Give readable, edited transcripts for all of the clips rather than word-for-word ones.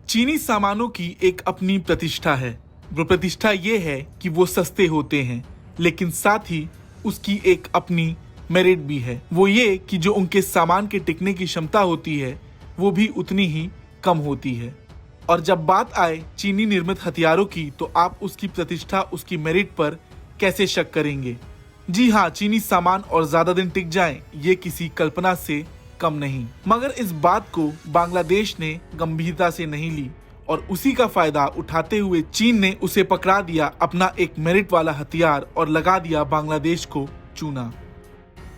चीनी सामानों की एक अपनी प्रतिष्ठा है। वो प्रतिष्ठा ये है कि वो सस्ते होते हैं, लेकिन साथ ही उसकी एक अपनी मेरिट भी है। वो ये कि जो उनके सामान के टिकने की क्षमता होती है वो भी उतनी ही कम होती है। और जब बात आए चीनी निर्मित हथियारों की तो आप उसकी प्रतिष्ठा, उसकी मेरिट पर कैसे शक करेंगे। जी हाँ, चीनी सामान और ज्यादा दिन टिक जाएं, ये किसी कल्पना से कम नहीं। मगर इस बात को बांग्लादेश ने गंभीरता से नहीं ली और उसी का फायदा उठाते हुए चीन ने उसे पकड़ा दिया अपना एक मेरिट वाला हथियार और लगा दिया बांग्लादेश को चूना।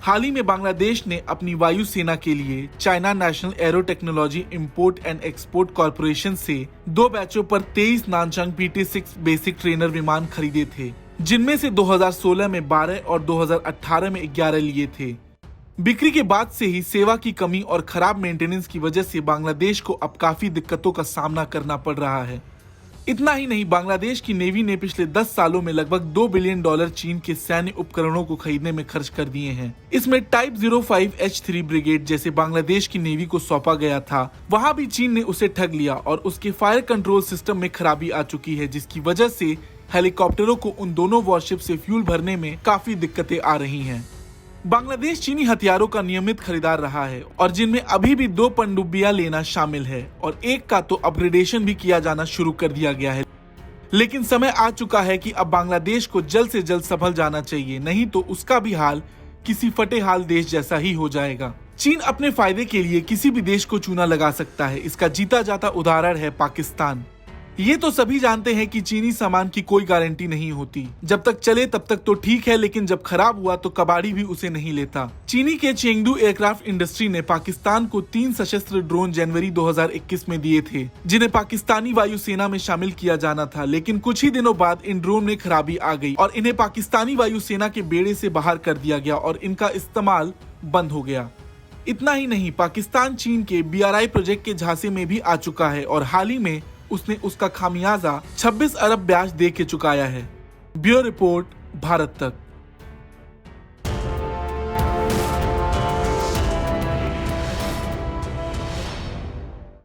हाल ही में बांग्लादेश ने अपनी वायुसेना के लिए China national arrow technology import and export corporation से 2 बैचों पर 23 नानचंग PT-6 बेसिक ट्रेनर विमान खरीदे थे, जिनमें से 2016 में 12 और 2018 में 11 लिए थे। बिक्री के बाद से ही सेवा की कमी और खराब मेंटेनेंस की वजह से बांग्लादेश को अब काफी दिक्कतों का सामना करना पड़ रहा है। इतना ही नहीं, बांग्लादेश की नेवी ने पिछले 10 सालों में लगभग $2 बिलियन चीन के सैन्य उपकरणों को खरीदने में खर्च कर दिए हैं। इसमें टाइप 05H3 ब्रिगेड जैसे बांग्लादेश की नेवी को सौंपा गया था, वहां भी चीन ने उसे ठग लिया और उसके फायर कंट्रोल सिस्टम में खराबी आ चुकी है, जिसकी वजह से हेलीकॉप्टरों को उन दोनों वॉरशिप से फ्यूल भरने में काफी दिक्कतें आ रही हैं। बांग्लादेश चीनी हथियारों का नियमित खरीदार रहा है और जिनमें अभी भी 2 पनडुब्बियां लेना शामिल है और एक का तो अपग्रेडेशन भी किया जाना शुरू कर दिया गया है। लेकिन समय आ चुका है कि अब बांग्लादेश को जल्द से जल्द संभल जाना चाहिए, नहीं तो उसका भी हाल किसी फटे हाल देश जैसा ही हो जाएगा। चीन अपने फायदे के लिए किसी भी देश को चूना लगा सकता है। इसका जीता जाता उदाहरण है पाकिस्तान। ये तो सभी जानते हैं कि चीनी सामान की कोई गारंटी नहीं होती, जब तक चले तब तक तो ठीक है, लेकिन जब खराब हुआ तो कबाड़ी भी उसे नहीं लेता। चीनी के चेंगडू एयरक्राफ्ट इंडस्ट्री ने पाकिस्तान को 3 सशस्त्र ड्रोन जनवरी 2021 में दिए थे, जिन्हें पाकिस्तानी वायुसेना में शामिल किया जाना था, लेकिन कुछ ही दिनों बाद इन ड्रोन में खराबी आ गई और इन्हें पाकिस्तानी वायुसेना के बेड़े से बाहर कर दिया गया और इनका इस्तेमाल बंद हो गया। इतना ही नहीं, पाकिस्तान चीन के BRI प्रोजेक्ट के झांसे में भी आ चुका है और हाल ही में उसने उसका खामियाजा 26 अरब ब्याज दे के चुकाया है। ब्यूरो रिपोर्ट, भारत तक।